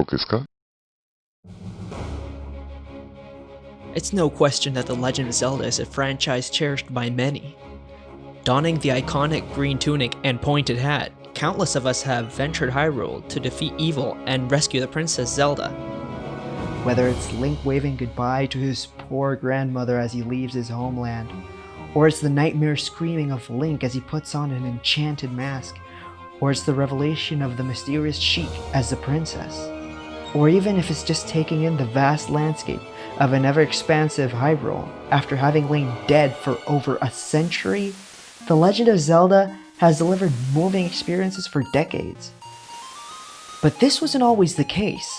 ことですか？ It's no question that The Legend of Zelda is a franchise cherished by many. Donning the iconic green tunic and pointed hat, countless of us have ventured Hyrule to defeat evil and rescue the Princess Zelda. Whether it's Link waving goodbye to his poor grandmother as he leaves his homeland, or it's the nightmare screaming of Link as he puts on an enchanted mask, or it's the revelation of the mysterious Sheik as the princess, or even if it's just taking in the vast landscape of an ever-expansive Hyrule after having lain dead for over a century, The Legend of Zelda has delivered moving experiences for decades. But this wasn't always the case.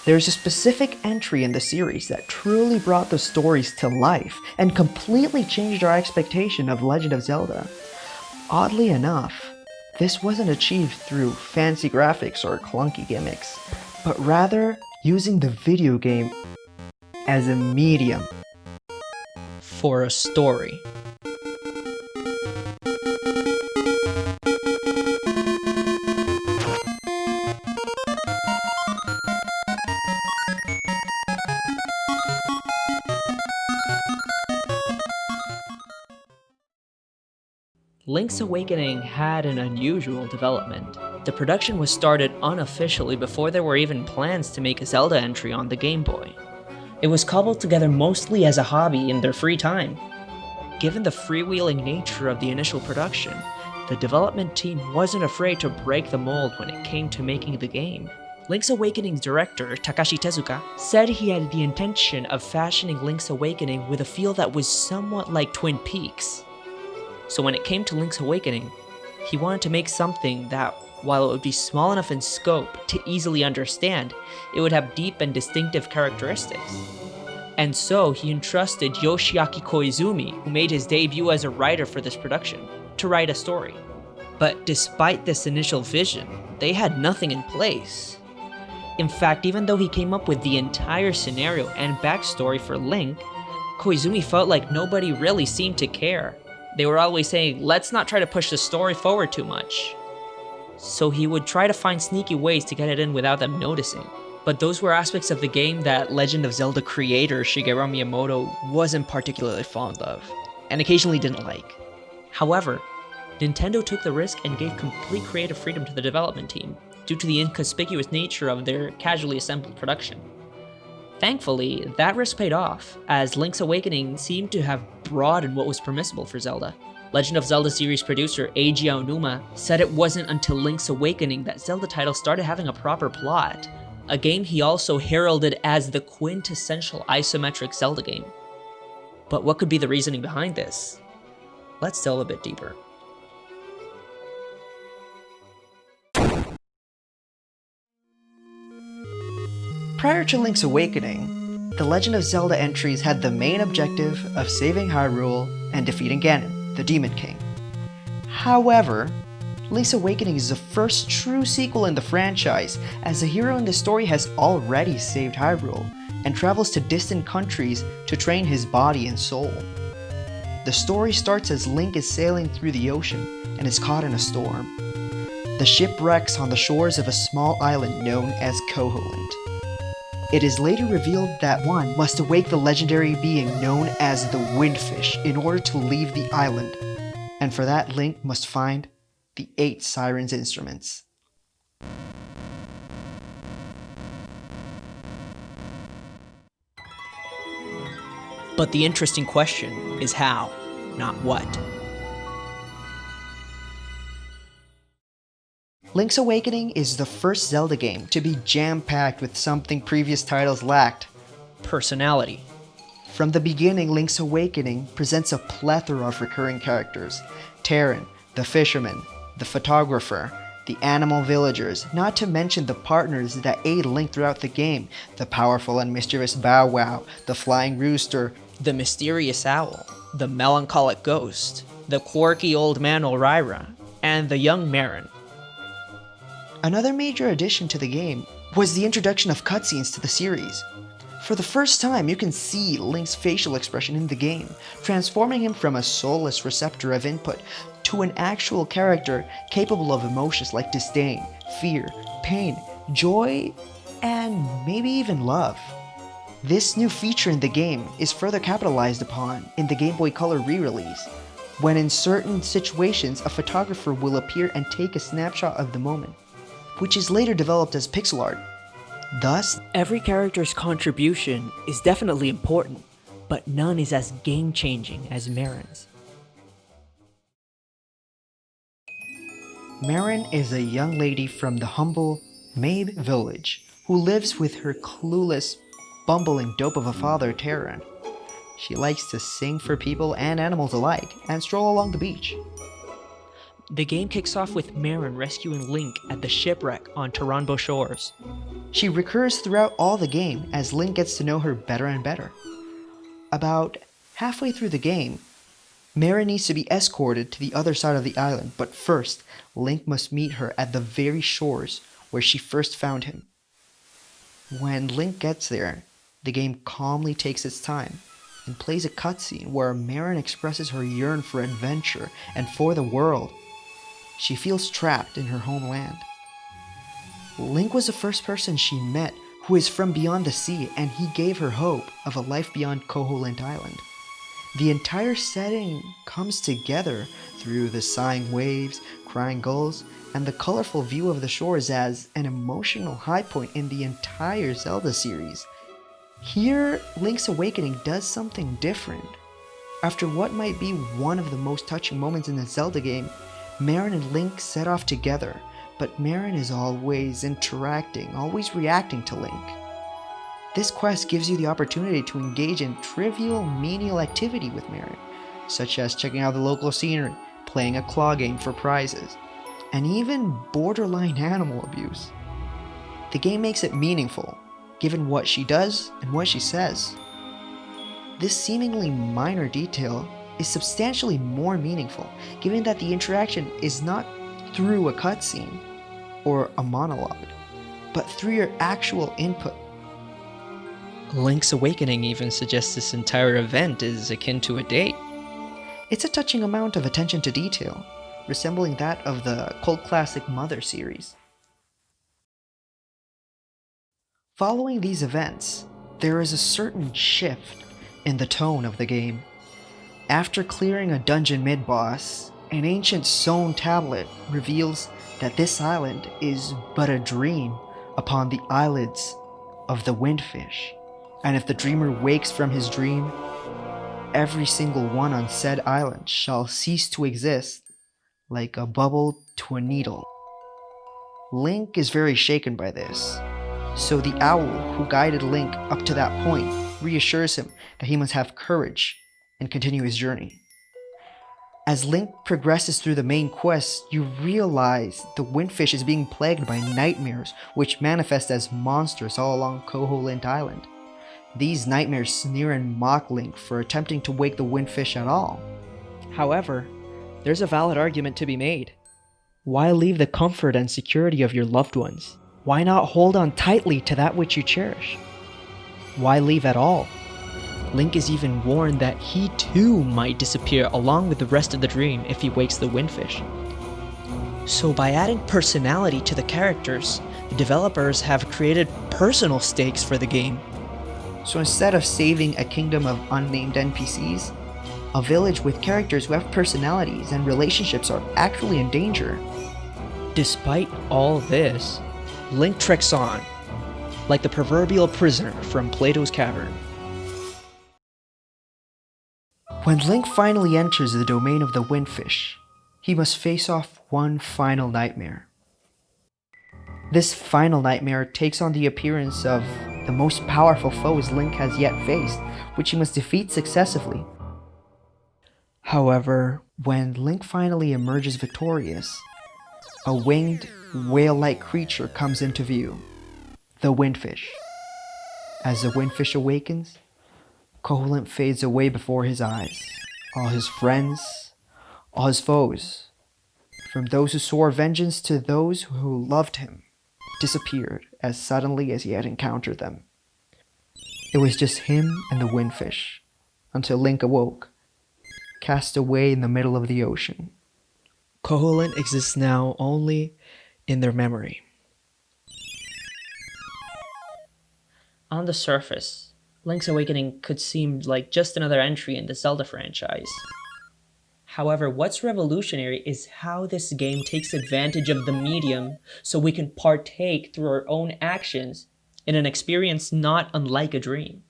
There's a specific entry in the series that truly brought the stories to life and completely changed our expectation of Legend of Zelda. Oddly enough, this wasn't achieved through fancy graphics or clunky gimmicks, but rather using the video game as a medium for a story. Link's Awakening had an unusual development. The production was started unofficially before there were even plans to make a Zelda entry on the Game Boy. It was cobbled together mostly as a hobby in their free time. Given the freewheeling nature of the initial production, the development team wasn't afraid to break the mold when it came to making the game. Link's Awakening's director, Takashi Tezuka, said he had the intention of fashioning Link's Awakening with a feel that was somewhat like Twin Peaks. So when it came to Link's Awakening, he wanted to make something that, while it would be small enough in scope to easily understand, it would have deep and distinctive characteristics. And so he entrusted Yoshiaki Koizumi, who made his debut as a writer for this production, to write a story. But despite this initial vision, they had nothing in place. In fact, even though he came up with the entire scenario and backstory for Link, Koizumi felt like nobody really seemed to care. They were always saying, let's not try to push the story forward too much. So he would try to find sneaky ways to get it in without them noticing. But those were aspects of the game that Legend of Zelda creator Shigeru Miyamoto wasn't particularly fond of, and occasionally didn't like. However, Nintendo took the risk and gave complete creative freedom to the development team, due to the inconspicuous nature of their casually assembled production. Thankfully, that risk paid off, as Link's Awakening seemed to have broadened what was permissible for Zelda. Legend of Zelda series producer Eiji Aonuma said it wasn't until Link's Awakening that Zelda titles started having a proper plot, a game he also heralded as the quintessential isometric Zelda game. But what could be the reasoning behind this? Let's delve a bit deeper. Prior to Link's Awakening, the Legend of Zelda entries had the main objective of saving Hyrule and defeating Ganon, the Demon King. However, Link's Awakening is the first true sequel in the franchise, as the hero in the story has already saved Hyrule and travels to distant countries to train his body and soul. The story starts as Link is sailing through the ocean and is caught in a storm. The ship wrecks on the shores of a small island known as Koholint. It is later revealed that one must awake the legendary being known as the Windfish in order to leave the island, and for that Link must find the 8 Sirens' instruments. But the interesting question is how, not what. Link's Awakening is the first Zelda game to be jam-packed with something previous titles lacked: personality. From the beginning, Link's Awakening presents a plethora of recurring characters: Terran, the fisherman, the photographer, the animal villagers, not to mention the partners that aid Link throughout the game: the powerful and mischievous Bow Wow, the flying rooster, the mysterious owl, the melancholic ghost, the quirky old man Orira, and the young Marin. Another major addition to the game was the introduction of cutscenes to the series. For the first time, you can see Link's facial expression in the game, transforming him from a soulless receptor of input to an actual character capable of emotions like disdain, fear, pain, joy, and maybe even love. This new feature in the game is further capitalized upon in the Game Boy Color re-release, when in certain situations a photographer will appear and take a snapshot of the moment, which is later developed as pixel art. Thus, Every character's contribution is definitely important, but none is as game-changing as Marin's. Marin is a young lady from the humble Mabe village who lives with her clueless, bumbling dope of a father, Terran. She likes to sing for people and animals alike and stroll along the beach. The game kicks off with Marin rescuing Link at the shipwreck on Taranbo shores. She recurs throughout all the game as Link gets to know her better and better. About halfway through the game, Marin needs to be escorted to the other side of the island, but first, Link must meet her at the very shores where she first found him. When Link gets there, the game calmly takes its time and plays a cutscene where Marin expresses her yearn for adventure and for the world. She feels trapped in her homeland. Link was the first person she met who is from beyond the sea, and he gave her hope of a life beyond Koholint Island. The entire setting comes together through the sighing waves, crying gulls, and the colorful view of the shores as an emotional high point in the entire Zelda series. Here, Link's Awakening does something different. After what might be one of the most touching moments in the Zelda game, Marin and Link set off together, but Marin is always interacting, always reacting to Link. This quest gives you the opportunity to engage in trivial, menial activity with Marin, such as checking out the local scenery, playing a claw game for prizes, and even borderline animal abuse. The game makes it meaningful, given what she does and what she says. This seemingly minor detail is substantially more meaningful, given that the interaction is not through a cutscene or a monologue, but through your actual input. Link's Awakening even suggests this entire event is akin to a date. It's a touching amount of attention to detail, resembling that of the cult classic Mother series. Following these events, there is a certain shift in the tone of the game. After clearing a dungeon mid-boss, an ancient stone tablet reveals that this island is but a dream upon the eyelids of the windfish, and if the dreamer wakes from his dream, every single one on said island shall cease to exist like a bubble to a needle. Link is very shaken by this, so the owl who guided Link up to that point reassures him that he must have courage and continue his journey. As Link progresses through the main quest, you realize the windfish is being plagued by nightmares which manifest as monsters all along Koholint Island. These nightmares sneer and mock Link for attempting to wake the windfish at all. However, there's a valid argument to be made. Why leave the comfort and security of your loved ones? Why not hold on tightly to that which you cherish? Why leave at all? Link is even warned that he too might disappear along with the rest of the dream if he wakes the windfish. So by adding personality to the characters, the developers have created personal stakes for the game. So instead of saving a kingdom of unnamed NPCs, a village with characters who have personalities and relationships are actually in danger. Despite all this, Link treks on, like the proverbial prisoner from Plato's Cavern. When Link finally enters the domain of the windfish, he must face off one final nightmare. This final nightmare takes on the appearance of the most powerful foes Link has yet faced, which he must defeat successively. However, when Link finally emerges victorious, a winged, whale-like creature comes into view, the windfish. As the windfish awakens, Koholint fades away before his eyes. All his friends, all his foes, from those who swore vengeance to those who loved him, disappeared as suddenly as he had encountered them. It was just him and the windfish, until Link awoke, cast away in the middle of the ocean. Koholint exists now only in their memory. On the surface, Link's Awakening could seem like just another entry in the Zelda franchise. However, what's revolutionary is how this game takes advantage of the medium so we can partake through our own actions in an experience not unlike a dream.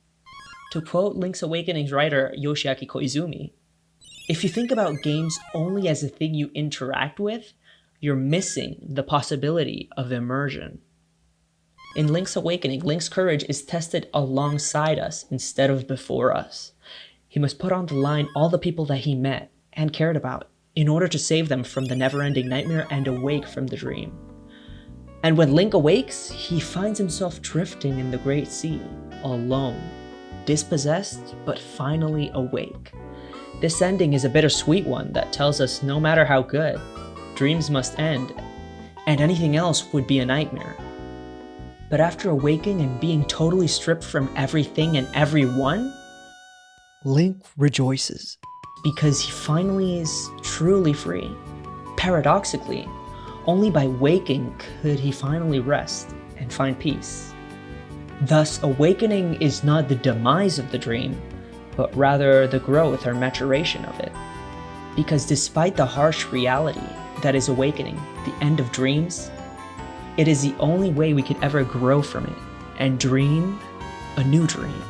To quote Link's Awakening's writer Yoshiaki Koizumi, "If you think about games only as a thing you interact with, you're missing the possibility of immersion." In Link's Awakening, Link's courage is tested alongside us instead of before us. He must put on the line all the people that he met and cared about in order to save them from the never-ending nightmare and awake from the dream. And when Link awakes, he finds himself drifting in the Great Sea, alone, dispossessed, but finally awake. This ending is a bittersweet one that tells us no matter how good, dreams must end, and anything else would be a nightmare. But after awaking and being totally stripped from everything and everyone, Link rejoices. because he finally is truly free. Paradoxically, only by waking could he finally rest and find peace. Thus, awakening is not the demise of the dream, but rather the growth or maturation of it. Because despite the harsh reality that is awakening, the end of dreams, it is the only way we could ever grow from it and dream a new dream.